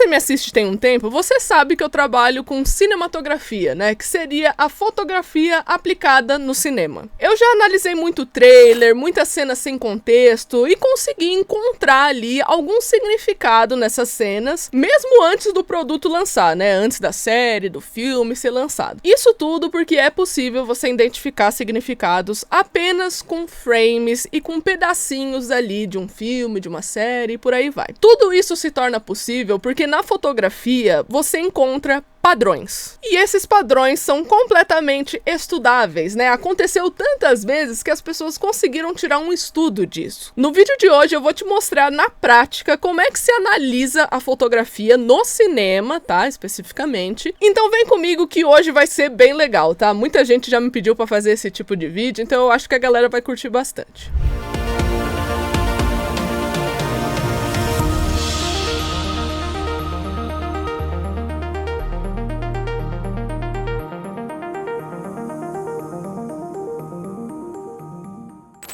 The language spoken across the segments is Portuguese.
me assiste tem um tempo, você sabe que eu trabalho com cinematografia, né? Que seria a fotografia aplicada no cinema. Eu já analisei muito trailer, muitas cenas sem contexto e consegui encontrar ali algum significado nessas cenas, mesmo antes do produto lançar, né? Antes da série, do filme ser lançado. Isso tudo porque é possível você identificar significados apenas com frames e com pedacinhos ali de um filme, de uma série e por aí vai. Tudo isso se torna possível porque na fotografia você encontra padrões. E esses padrões são completamente estudáveis, né? Aconteceu tantas vezes que as pessoas conseguiram tirar um estudo disso. No vídeo de hoje eu vou te mostrar na prática como é que se analisa a fotografia no cinema, tá? Especificamente. Então vem comigo que hoje vai ser bem legal, tá? Muita gente já me pediu pra fazer esse tipo de vídeo, então eu acho que a galera vai curtir bastante.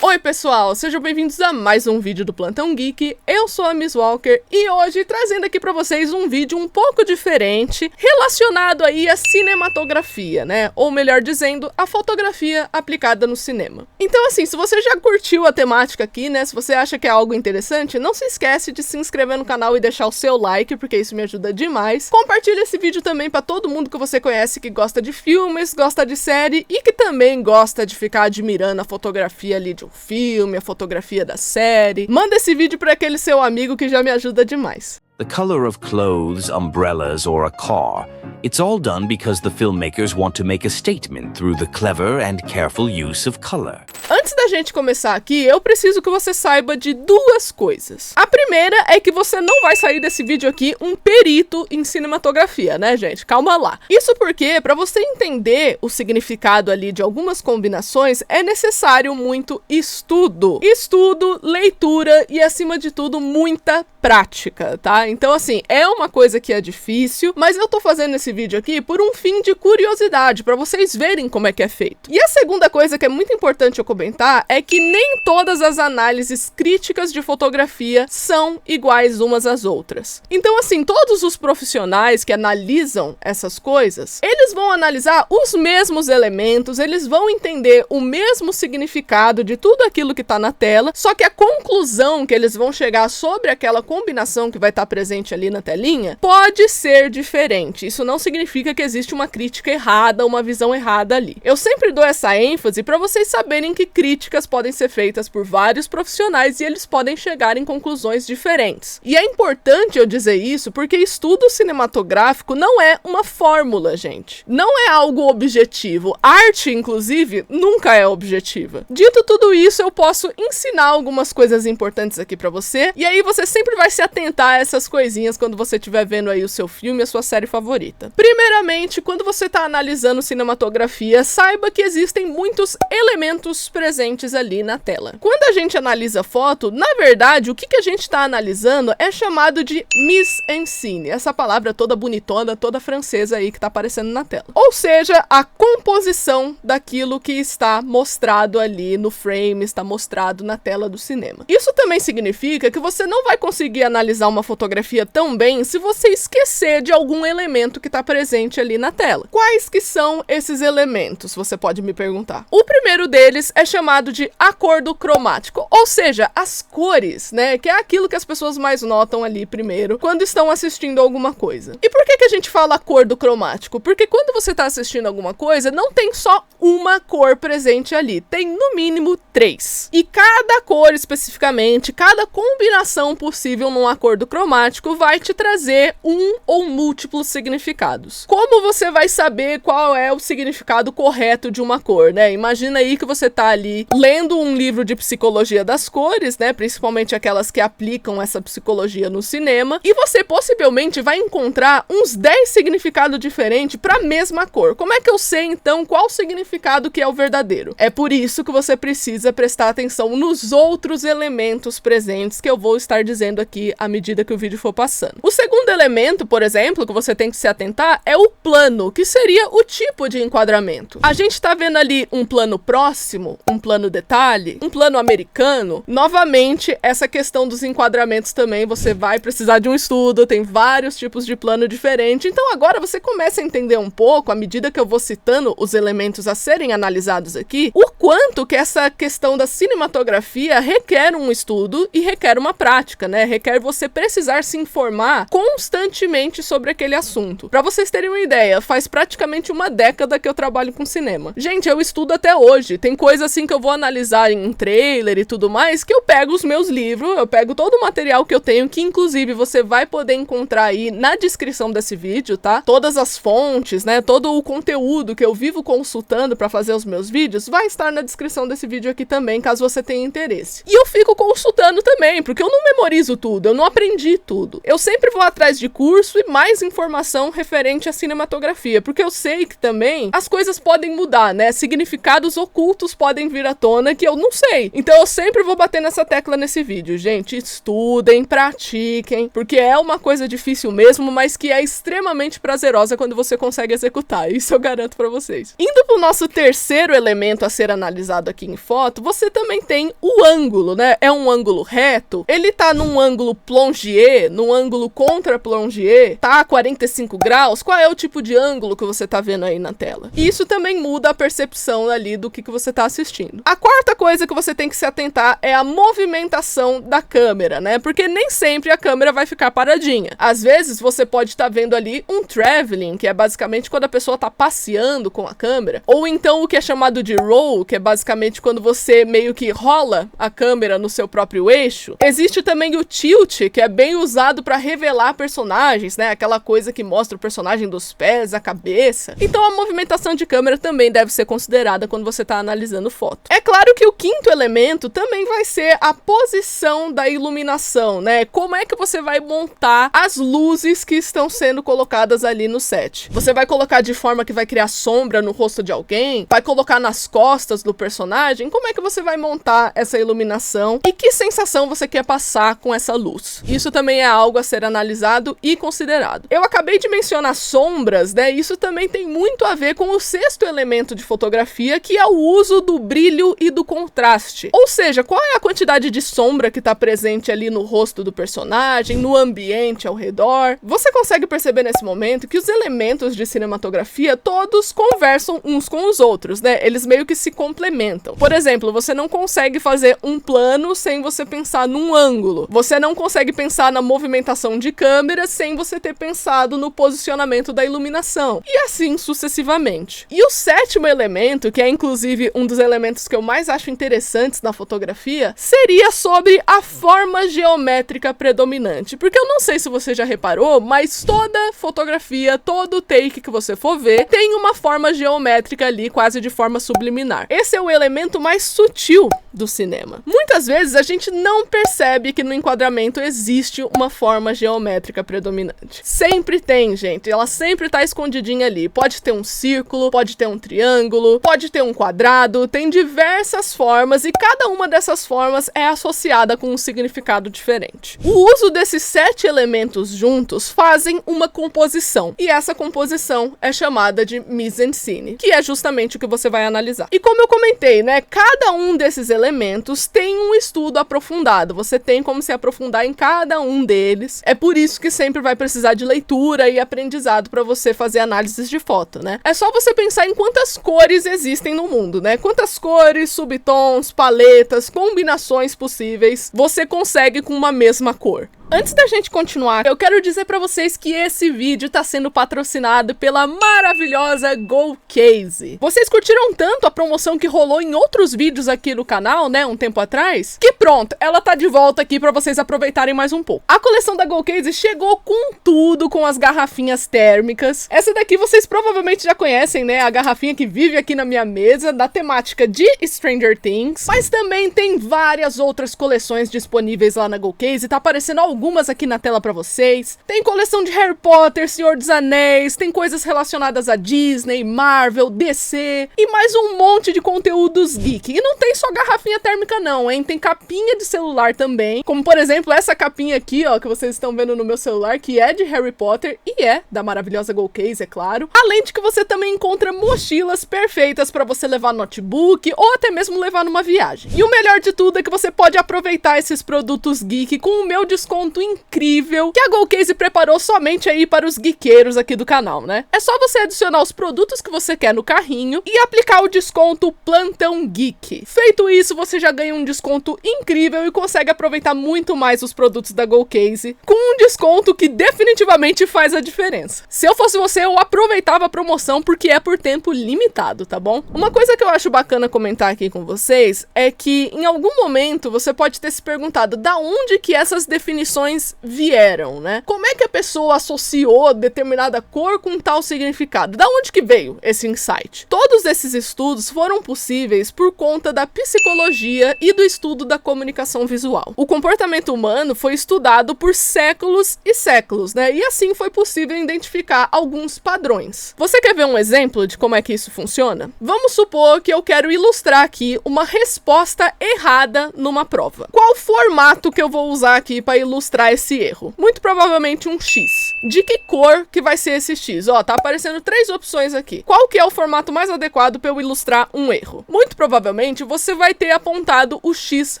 Oi pessoal, sejam bem-vindos a mais um vídeo do Plantão Geek. Eu sou a Miss Walker e hoje trazendo aqui pra vocês um vídeo um pouco diferente relacionado aí à cinematografia, né? Ou melhor dizendo, a fotografia aplicada no cinema. Então assim, se você já curtiu a temática aqui, né? Se você acha que é algo interessante, não se esquece de se inscrever no canal e deixar o seu like, porque isso me ajuda demais. Compartilha esse vídeo também pra todo mundo que você conhece que gosta de filmes, gosta de série e que também gosta de ficar admirando a fotografia ali de um filme, a fotografia da série. Manda esse vídeo para aquele seu amigo que já me ajuda demais. The color of clothes, umbrellas, or a car. It's all done because the filmmakers want to make a statement through the clever and careful use of color. Antes da gente começar aqui, eu preciso que você saiba de duas coisas. A primeira é que você não vai sair desse vídeo aqui um perito em cinematografia, né, gente? Calma lá. Isso porque, para você entender o significado ali de algumas combinações, é necessário muito estudo. Estudo, leitura e, acima de tudo, muita prática, tá? Então, assim, é uma coisa que é difícil, mas eu tô fazendo esse vídeo aqui por um fim de curiosidade, pra vocês verem como é que é feito. E a segunda coisa que é muito importante eu comentar é que nem todas as análises críticas de fotografia são iguais umas às outras. Então, assim, todos os profissionais que analisam essas coisas, eles vão analisar os mesmos elementos, eles vão entender o mesmo significado de tudo aquilo que tá na tela, só que a conclusão que eles vão chegar sobre aquela combinação que vai estar presente ali na telinha pode ser diferente. Isso não significa que existe uma crítica errada, uma visão errada ali. Eu sempre dou essa ênfase para vocês saberem que críticas podem ser feitas por vários profissionais e eles podem chegar em conclusões diferentes. E é importante eu dizer isso porque estudo cinematográfico não é uma fórmula, gente. Não é algo objetivo. Arte, inclusive, nunca é objetiva. Dito tudo isso, eu posso ensinar algumas coisas importantes aqui para você e aí você sempre vai se atentar a essas coisinhas quando você estiver vendo aí o seu filme, a sua série favorita. Primeiramente, quando você está analisando cinematografia, saiba que existem muitos elementos presentes ali na tela. Quando a gente analisa foto, na verdade, o que a gente está analisando é chamado de mise-en-scène, essa palavra toda bonitona, toda francesa aí que está aparecendo na tela. Ou seja, a composição daquilo que está mostrado ali no frame, está mostrado na tela do cinema. Isso também significa que você não vai conseguir analisar uma fotografia tão bem se você esquecer de algum elemento que está presente ali na tela. Quais que são esses elementos? Você pode me perguntar. O primeiro deles é chamado de acordo cromático, ou seja, as cores, né? Que é aquilo que as pessoas mais notam ali primeiro quando estão assistindo alguma coisa. E por que a gente fala acordo cromático? Porque quando você está assistindo alguma coisa, não tem só uma cor presente ali, tem no mínimo 3. E cada cor especificamente, cada combinação possível num acordo cromático vai te trazer um ou múltiplos significados. Como você vai saber qual é o significado correto de uma cor, né? Imagina aí que você tá ali lendo um livro de psicologia das cores, né? Principalmente aquelas que aplicam essa psicologia no cinema, e você possivelmente vai encontrar uns 10 significados diferentes para a mesma cor. Como é que eu sei então qual o significado que é o verdadeiro? É por isso que você precisa prestar atenção nos outros elementos presentes que eu vou estar dizendo aqui à medida que o vídeo for passando. O segundo elemento, por exemplo, que você tem que se atentar é o plano, que seria o tipo de enquadramento. A gente tá vendo ali um plano próximo, um plano detalhe, um plano americano. Novamente, essa questão dos enquadramentos também, você vai precisar de um estudo, tem vários tipos de plano diferente. Então agora você começa a entender um pouco, à medida que eu vou citando os elementos a serem analisados aqui, o quanto que essa questão da cinematografia requer um estudo e requer uma prática, né? Requer você precisar se informar constantemente sobre aquele assunto. Pra vocês terem uma ideia, faz praticamente uma década que eu trabalho com cinema. Gente, eu estudo até hoje. Tem coisa assim que eu vou analisar em trailer e tudo mais, que eu pego os meus livros, eu pego todo o material que eu tenho, que inclusive você vai poder encontrar aí na descrição desse vídeo, tá? Todas as fontes, né? Todo o conteúdo que eu vivo consultando pra fazer os meus vídeos vai estar na descrição desse vídeo aqui também, caso você tenha interesse. E eu fico consultando também, porque eu não memorizo tudo, eu não aprendi tudo. Eu sempre vou atrás de curso e mais informação referente à cinematografia, porque eu sei que também as coisas podem mudar, né? Significados ocultos podem vir à tona que eu não sei. Então eu sempre vou bater nessa tecla nesse vídeo. Gente, estudem, pratiquem, porque é uma coisa difícil mesmo, mas que é extremamente prazerosa quando você consegue executar. Isso eu garanto pra vocês. Indo pro nosso terceiro elemento a ser analisado aqui em foto, você também tem o ângulo, né? É um ângulo reto, ele tá num ângulo plongier, num ângulo contra plongier, tá a 45 graus, qual é o tipo de ângulo que você tá vendo aí na tela? E isso também muda a percepção ali do que você tá assistindo. A quarta coisa que você tem que se atentar é a movimentação da câmera, né? Porque nem sempre a câmera vai ficar paradinha. Às vezes você pode estar vendo ali um traveling, que é basicamente quando a pessoa tá passeando com a câmera, ou então o que é chamado de roll, que é basicamente quando você meio que rola a câmera no seu próprio eixo. Existe também o tilt, que é bem usado para revelar personagens, né? Aquela coisa que mostra o personagem dos pés, a cabeça. Então a movimentação de câmera também deve ser considerada quando você tá analisando foto. É claro que o quinto elemento também vai ser a posição da iluminação, né? Como é que você vai montar as luzes que estão sendo colocadas ali no set? Você vai colocar de forma que vai criar sombra no rosto de alguém? Vai colocar nas costas do personagem? Como é que você vai montar essa iluminação? E que sensação você quer passar com essa luz? Isso também é algo a ser analisado e considerado. Eu acabei de mencionar sombras, né? Isso também tem muito a ver com o sexto elemento de fotografia, que é o uso do brilho e do contraste. Ou seja, qual é a quantidade de sombra que está presente ali no rosto do personagem, no ambiente ao redor? Você consegue perceber nesse momento que os elementos de cinematografia todos conversam uns com os outros, né? Eles meio que se complementam. Por exemplo, você não consegue fazer um plano sem você pensar num ângulo. Você não consegue pensar na movimentação de câmera sem você ter pensado no posicionamento da iluminação. E assim sucessivamente. E o sétimo elemento, que é inclusive um dos elementos que eu mais acho interessantes na fotografia, seria sobre a forma geométrica predominante. Porque eu não sei se você já reparou, mas toda fotografia, todo take que você for ver, tem uma forma geométrica ali, quase de forma subliminar. Esse é o elemento mais sutil do cinema. Muitas vezes a gente não percebe que no enquadramento existe uma forma geométrica predominante. Sempre tem, gente. Ela sempre tá escondidinha ali. Pode ter um círculo, pode ter um triângulo, pode ter um quadrado, tem diversas formas e cada uma dessas formas é associada com um significado diferente. O uso desses 7 elementos juntos fazem uma composição, e essa composição é chamada de mise-en-scène, que é justamente o que você vai analisar. E como eu comentei, né, cada um desses elementos tem um estudo aprofundado, você tem como se aprofundar em cada um deles. É por isso que sempre vai precisar de leitura e aprendizado para você fazer análises de foto, né? É só você pensar em quantas cores existem no mundo, né? Quantas cores, subtons, paletas, combinações possíveis você consegue com uma mesma cor. Antes da gente continuar, eu quero dizer pra vocês que esse vídeo tá sendo patrocinado pela maravilhosa GoCase. Vocês curtiram tanto a promoção que rolou em outros vídeos aqui no canal, né, um tempo atrás, que pronto, ela tá de volta aqui pra vocês aproveitarem mais um pouco. A coleção da GoCase chegou com tudo, com as garrafinhas térmicas. Essa daqui vocês provavelmente já conhecem, né, a garrafinha que vive aqui na minha mesa, da temática de Stranger Things, mas também tem várias outras coleções disponíveis lá na GoCase, tá aparecendo algumas aqui na tela pra vocês. Tem coleção de Harry Potter, Senhor dos Anéis, tem coisas relacionadas a Disney, Marvel, DC e mais um monte de conteúdos geek. E não tem só garrafinha térmica não, hein? Tem capinha de celular também, como por exemplo essa capinha aqui, ó, que vocês estão vendo no meu celular, que é de Harry Potter e é da maravilhosa GoCase, é claro. Além de que você também encontra mochilas perfeitas para você levar notebook ou até mesmo levar numa viagem. E o melhor de tudo é que você pode aproveitar esses produtos geek com o meu desconto incrível que a GoCase preparou somente aí para os geekeiros aqui do canal, né? É só você adicionar os produtos que você quer no carrinho e aplicar o desconto Plantão Geek. Feito isso, você já ganha um desconto incrível e consegue aproveitar muito mais os produtos da GoCase com um desconto que definitivamente faz a diferença. Se eu fosse você, eu aproveitava a promoção porque é por tempo limitado, tá bom? Uma coisa que eu acho bacana comentar aqui com vocês é que em algum momento você pode ter se perguntado da onde que essas definições vieram, né? Como é que a pessoa associou determinada cor com tal significado? Da onde que veio esse insight? Todos esses estudos foram possíveis por conta da psicologia e do estudo da comunicação visual. O comportamento humano foi estudado por séculos e séculos, né? E assim foi possível identificar alguns padrões. Você quer ver um exemplo de como é que isso funciona? Vamos supor que eu quero ilustrar aqui uma resposta errada numa prova. Qual formato que eu vou usar aqui para ilustrar esse erro? Muito provavelmente um X. De que cor que vai ser esse X? Ó, tá aparecendo 3 opções aqui. Qual que é o formato mais adequado para eu ilustrar um erro? Muito provavelmente você vai ter apontado o X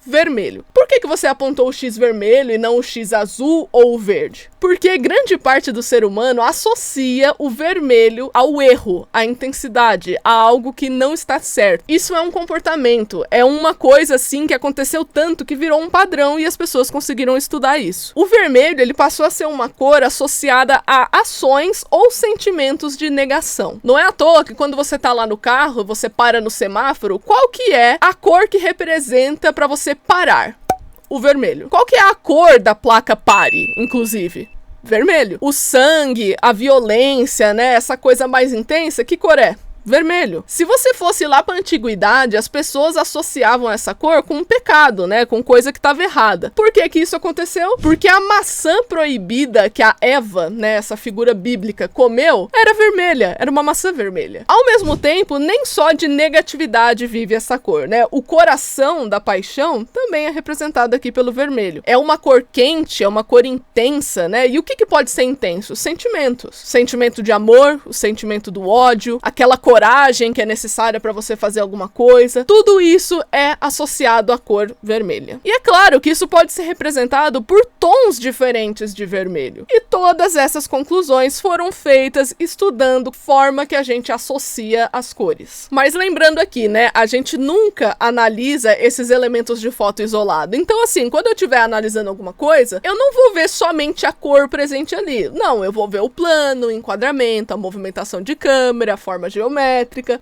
vermelho. Por que você apontou o X vermelho e não o X azul ou o verde? Porque grande parte do ser humano associa o vermelho ao erro, à intensidade, a algo que não está certo. Isso é um comportamento, é uma coisa assim que aconteceu tanto que virou um padrão e as pessoas conseguiram estudar isso. O vermelho, ele passou a ser uma cor associada a ações ou sentimentos de negação. Não é à toa que quando você tá lá no carro, você para no semáforo, qual que é a cor que representa para você parar? O vermelho. Qual que é a cor da placa pare, inclusive? Vermelho. O sangue, a violência, né? Essa coisa mais intensa, que cor é? Vermelho. Se você fosse lá para a antiguidade, as pessoas associavam essa cor com um pecado, né? Com coisa que estava errada. Por que que isso aconteceu? Porque a maçã proibida que a Eva, né, essa figura bíblica, comeu, era vermelha, era uma maçã vermelha. Ao mesmo tempo, nem só de negatividade vive essa cor, né? O coração da paixão também é representado aqui pelo vermelho. É uma cor quente, é uma cor intensa, né? E o que pode ser intenso? Sentimentos. Sentimento de amor, o sentimento do ódio, aquela coragem que é necessária para você fazer alguma coisa. Tudo isso é associado à cor vermelha. E é claro que isso pode ser representado por tons diferentes de vermelho. E todas essas conclusões foram feitas estudando forma que a gente associa as cores. Mas lembrando aqui, né, a gente nunca analisa esses elementos de foto isolado. Então assim, quando eu estiver analisando alguma coisa, eu não vou ver somente a cor presente ali. Não, eu vou ver o plano, o enquadramento, a movimentação de câmera, a forma geométrica,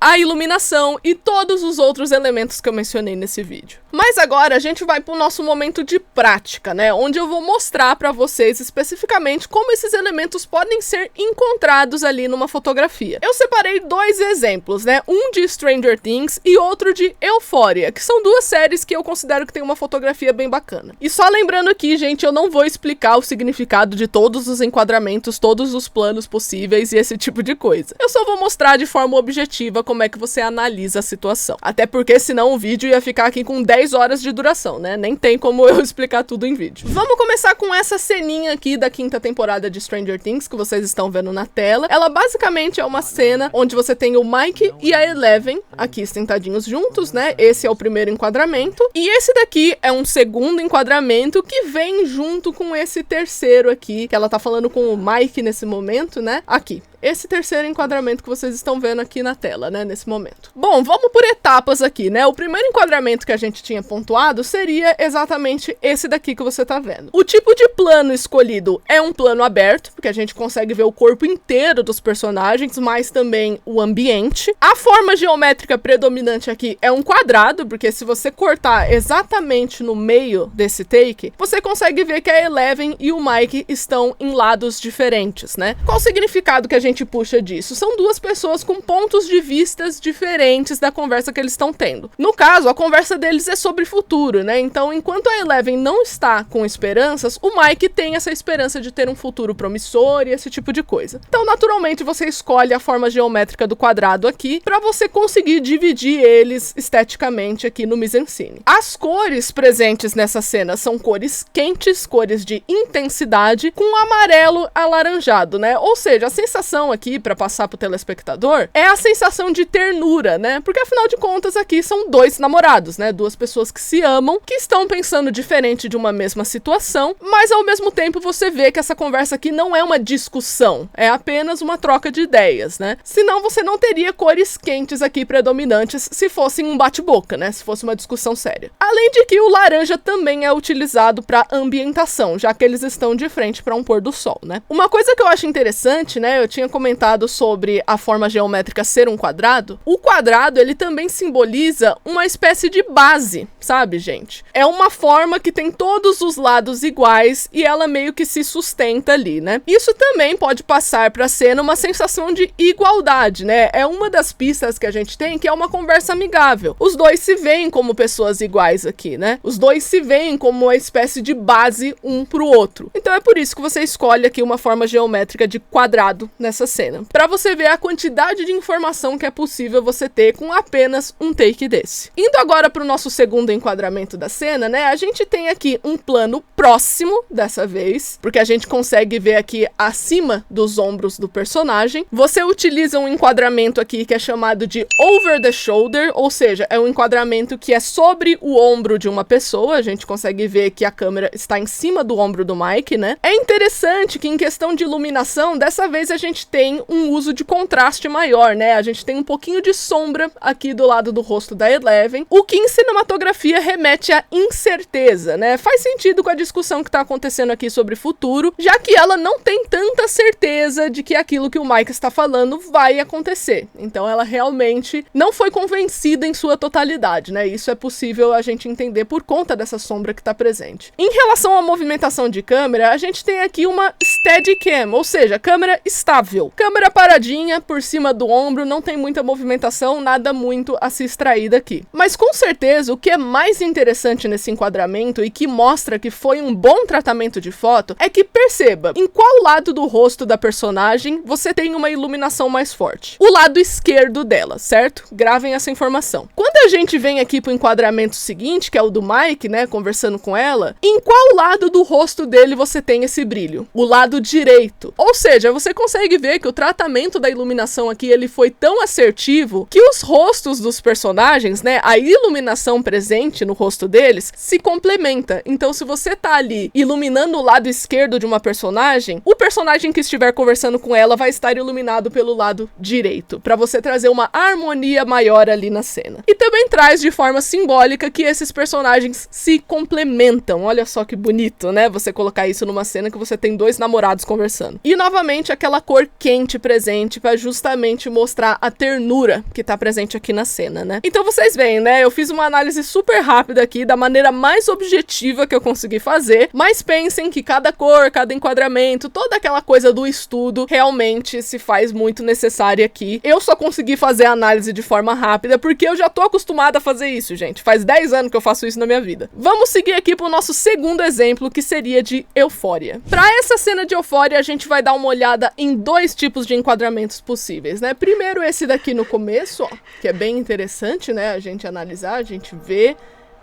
a iluminação e todos os outros elementos que eu mencionei nesse vídeo. Mas agora a gente vai para o nosso momento de prática, né? Onde eu vou mostrar para vocês especificamente como esses elementos podem ser encontrados ali numa fotografia. Eu separei 2 exemplos, né? Um de Stranger Things e outro de Euphoria, que são 2 séries que eu considero que tem uma fotografia bem bacana. E só lembrando aqui, gente, eu não vou explicar o significado de todos os enquadramentos, todos os planos possíveis e esse tipo de coisa. Eu só vou mostrar de forma objetiva como é que você analisa a situação. Até porque senão o vídeo ia ficar aqui com 10 horas de duração, né? Nem tem como eu explicar tudo em vídeo. Vamos começar com essa ceninha aqui da 5ª temporada de Stranger Things que vocês estão vendo na tela. Ela basicamente é uma cena onde você tem o Mike e a Eleven aqui sentadinhos juntos, né? Esse é o primeiro enquadramento. E esse daqui é um segundo enquadramento que vem junto com esse terceiro aqui, que ela tá falando com o Mike nesse momento, né? Aqui. Esse terceiro enquadramento que vocês estão vendo aqui na tela, né, nesse momento. Bom, vamos por etapas aqui, né? O primeiro enquadramento que a gente tinha pontuado seria exatamente esse daqui que você tá vendo. O tipo de plano escolhido é um plano aberto, porque a gente consegue ver o corpo inteiro dos personagens, mas também o ambiente. A forma geométrica predominante aqui é um quadrado, porque se você cortar exatamente no meio desse take, você consegue ver que a Eleven e o Mike estão em lados diferentes, né? Qual o significado que a gente gente puxa disso? São duas pessoas com pontos de vistas diferentes da conversa que eles estão tendo. No caso, a conversa deles é sobre futuro, né? Então, enquanto a Eleven não está com esperanças, o Mike tem essa esperança de ter um futuro promissor e esse tipo de coisa. Então, naturalmente, você escolhe a forma geométrica do quadrado aqui para você conseguir dividir eles esteticamente aqui no mise-en-scène. As cores presentes nessa cena são cores quentes, cores de intensidade, com amarelo alaranjado, né? Ou seja, a sensação aqui, para passar pro telespectador, é a sensação de ternura, né? Porque afinal de contas aqui são dois namorados, né? Duas pessoas que se amam, que estão pensando diferente de uma mesma situação, mas ao mesmo tempo você vê que essa conversa aqui não é uma discussão, é apenas uma troca de ideias, né? Senão você não teria cores quentes aqui predominantes se fosse um bate-boca, né? Se fosse uma discussão séria. Além de que o laranja também é utilizado para ambientação, já que eles estão de frente para um pôr do sol, né? Uma coisa que eu acho interessante, né? Eu tinha comentado sobre a forma geométrica ser um quadrado. O quadrado, ele também simboliza uma espécie de base, sabe, gente? É uma forma que tem todos os lados iguais e ela meio que se sustenta ali, né? Isso também pode passar para a cena uma sensação de igualdade, né? É uma das pistas que a gente tem que é uma conversa amigável. Os dois se veem como pessoas iguais aqui, né? Os dois se veem como uma espécie de base um pro outro. Então é por isso que você escolhe aqui uma forma geométrica de quadrado nessa cena, para você ver a quantidade de informação que é possível você ter com apenas um take desse. Indo agora para o nosso segundo enquadramento da cena, né? A gente tem aqui um plano próximo dessa vez, porque a gente consegue ver aqui acima dos ombros do personagem. Você utiliza um enquadramento aqui que é chamado de over the shoulder, ou seja, é um enquadramento que é sobre o ombro de uma pessoa. A gente consegue ver que a câmera está em cima do ombro do Mike, né? É interessante que em questão de iluminação, dessa vez a gente tem um uso de contraste maior, né? A gente tem um pouquinho de sombra aqui do lado do rosto da Eleven, o que em cinematografia remete à incerteza, né? Faz sentido com a discussão que tá acontecendo aqui sobre futuro, já que ela não tem tanta certeza de que aquilo que o Mike está falando vai acontecer. Então ela realmente não foi convencida em sua totalidade, né? Isso é possível a gente entender por conta dessa sombra que tá presente. Em relação à movimentação de câmera, a gente tem aqui uma Steadicam, ou seja, câmera estável. Câmera paradinha por cima do ombro, não tem muita movimentação, nada muito a se extrair daqui. Mas com certeza o que é mais interessante nesse enquadramento e que mostra que foi um bom tratamento de foto é que perceba em qual lado do rosto da personagem você tem uma iluminação mais forte. O lado esquerdo dela, certo? Gravem essa informação. Quando a gente vem aqui pro enquadramento seguinte, que é o do Mike, né, conversando com ela, em qual lado do rosto dele você tem esse brilho? O lado direito. Ou seja, você consegue ver que o tratamento da iluminação aqui, ele foi tão assertivo que os rostos dos personagens, né, a iluminação presente no rosto deles se complementa. Então, se você tá ali iluminando o lado esquerdo de uma personagem, o personagem que estiver conversando com ela vai estar iluminado pelo lado direito, para você trazer uma harmonia maior ali na cena. E também traz de forma simbólica que esses personagens se complementam. Olha só que bonito, né? Você colocar isso numa cena que você tem dois namorados conversando. E novamente aquela cor quente presente para justamente mostrar a ternura que tá presente aqui na cena, né? Então vocês veem, né? Eu fiz uma análise super rápida aqui da maneira mais objetiva que eu consegui fazer, mas pensem que cada cor, cada enquadramento, toda aquela coisa do estudo realmente se faz muito necessária aqui. Eu só consegui fazer a análise de forma rápida porque eu já tô acostumada a fazer isso, gente. Faz 10 anos que eu faço isso na minha vida. Vamos seguir aqui pro nosso segundo exemplo, que seria de Euphoria. Pra essa cena de Euphoria, a gente vai dar uma olhada em dois tipos de enquadramentos possíveis, né? Primeiro esse daqui no começo, ó, que é bem interessante, né? A gente analisar, a gente ver.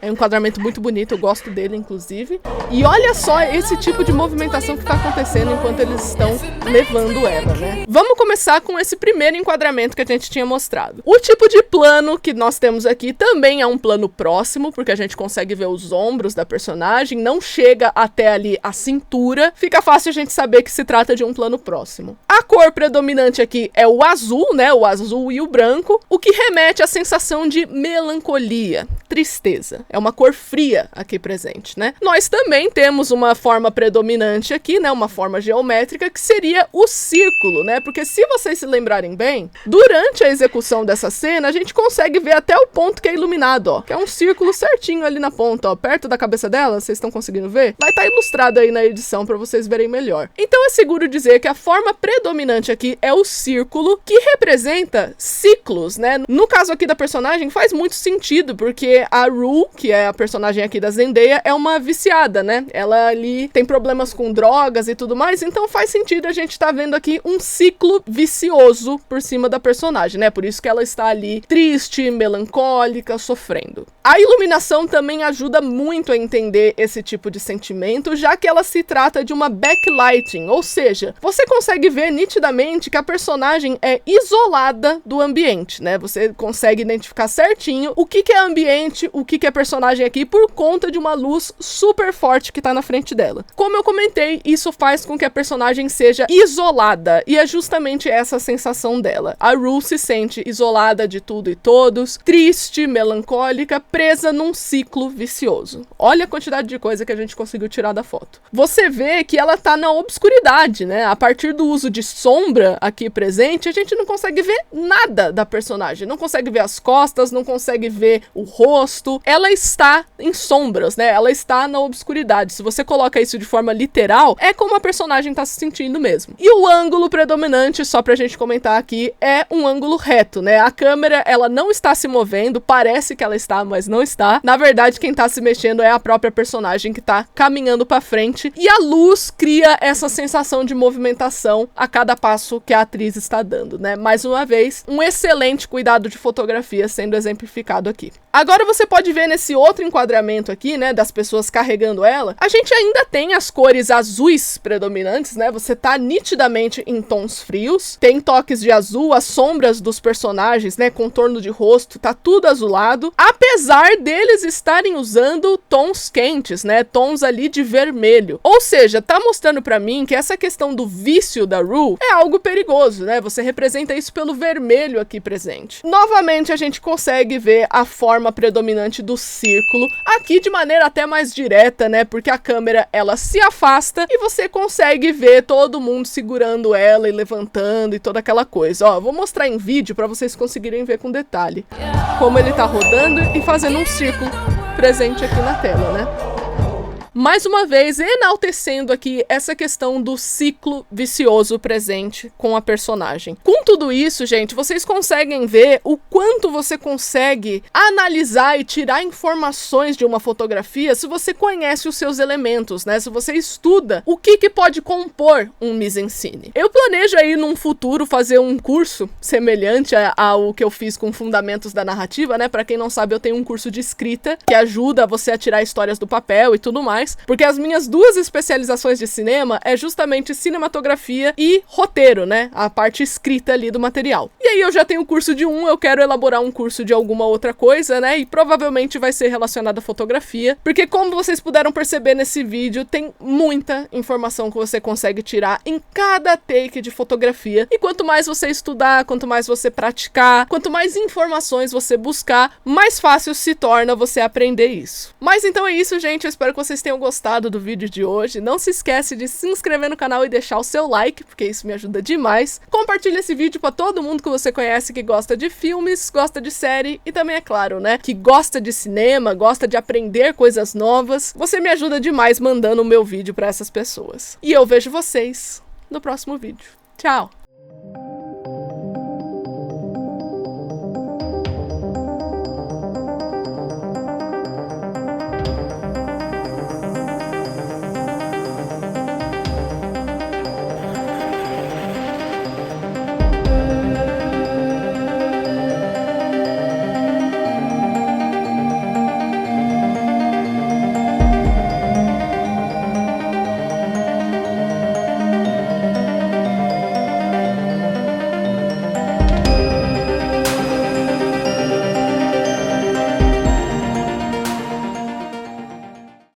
É um enquadramento muito bonito, eu gosto dele, inclusive. E olha só esse tipo de movimentação que tá acontecendo enquanto eles estão levando ela, né? Vamos começar com esse primeiro enquadramento que a gente tinha mostrado. O tipo de plano que nós temos aqui também é um plano próximo, porque a gente consegue ver os ombros da personagem, não chega até ali a cintura. Fica fácil a gente saber que se trata de um plano próximo. A cor predominante aqui é o azul, né? O azul e o branco, o que remete à sensação de melancolia, tristeza. é uma cor fria aqui presente, né? Nós também temos uma forma predominante aqui, né? Uma forma geométrica que seria o círculo, né? Porque se vocês se lembrarem bem, durante a execução dessa cena, a gente consegue ver até o ponto que é iluminado, ó. Que é um círculo certinho ali na ponta, ó. Perto da cabeça dela, vocês estão conseguindo ver? Vai estar ilustrado aí na edição para vocês verem melhor. Então é seguro dizer que a forma predominante aqui é o círculo, que representa ciclos, né? No caso aqui da personagem, faz muito sentido, porque a Rue, que é a personagem aqui da Zendaya, é uma viciada, né? Ela ali tem problemas com drogas e tudo mais, então faz sentido a gente tá vendo aqui um ciclo vicioso por cima da personagem, né? Por isso que ela está ali triste, melancólica, sofrendo. A iluminação também ajuda muito a entender esse tipo de sentimento, já que ela se trata de uma backlighting, ou seja, você consegue ver nitidamente que a personagem é isolada do ambiente, né? Você consegue identificar certinho o que é ambiente, o que é personagem aqui, por conta de uma luz super forte que tá na frente dela. Como eu comentei, isso faz com que a personagem seja isolada, e é justamente essa a sensação dela. A Rue se sente isolada de tudo e todos, triste, melancólica, presa num ciclo vicioso. Olha a quantidade de coisa que a gente conseguiu tirar da foto. Você vê que ela tá na obscuridade, né? A partir do uso de sombra aqui presente, a gente não consegue ver nada da personagem. Não consegue ver as costas, não consegue ver o rosto. Ela está em sombras, né? Ela está na obscuridade. Se você coloca isso de forma literal, é como a personagem tá se sentindo mesmo. E o ângulo predominante, só pra gente comentar aqui, é um ângulo reto, né? A câmera, ela não está se movendo, parece que ela está, mas não está. Na verdade, quem tá se mexendo é a própria personagem que tá caminhando pra frente, e a luz cria essa sensação de movimentação a cada passo que a atriz está dando, né? Mais uma vez, um excelente cuidado de fotografia sendo exemplificado aqui. Agora você pode ver nesse outro enquadramento aqui, né, das pessoas carregando ela, a gente ainda tem as cores azuis predominantes, né? Você tá nitidamente em tons frios, tem toques de azul, as sombras dos personagens, né, contorno de rosto, tá tudo azulado, apesar deles estarem usando tons quentes, né, tons ali de vermelho. Ou seja, tá mostrando pra mim que essa questão do vício da Rue é algo perigoso, né? Você representa isso pelo vermelho aqui presente. Novamente a gente consegue ver a forma predominante do círculo, aqui de maneira até mais direta, né? Porque a câmera, ela se afasta e você consegue ver todo mundo segurando ela e levantando e toda aquela coisa. Ó, vou mostrar em vídeo pra vocês conseguirem ver com detalhe como ele tá rodando e fazendo um círculo presente aqui na tela, né? Mais uma vez, enaltecendo aqui essa questão do ciclo vicioso presente com a personagem. Com tudo isso, gente, vocês conseguem ver o quanto você consegue analisar e tirar informações de uma fotografia se você conhece os seus elementos, né? Se você estuda o que pode compor um mise-en-scène. Eu planejo aí num futuro fazer um curso semelhante ao que eu fiz com Fundamentos da Narrativa, né? Pra quem não sabe, eu tenho um curso de escrita que ajuda você a tirar histórias do papel e tudo mais. Porque as minhas duas especializações de cinema é justamente cinematografia e roteiro, né? A parte escrita ali do material. E aí eu já tenho o curso de um, eu quero elaborar um curso de alguma outra coisa, né? E provavelmente vai ser relacionado à fotografia. Porque como vocês puderam perceber nesse vídeo, tem muita informação que você consegue tirar em cada take de fotografia. E quanto mais você estudar, quanto mais você praticar, quanto mais informações você buscar, mais fácil se torna você aprender isso. Mas então é isso, gente. Eu espero que vocês tenham gostado do vídeo de hoje. Não se esquece de se inscrever no canal e deixar o seu like, porque isso me ajuda demais. Compartilha esse vídeo pra todo mundo que você conhece que gosta de filmes, gosta de série e também, é claro, né, que gosta de cinema, gosta de aprender coisas novas. Você me ajuda demais mandando o meu vídeo pra essas pessoas. E eu vejo vocês no próximo vídeo. Tchau!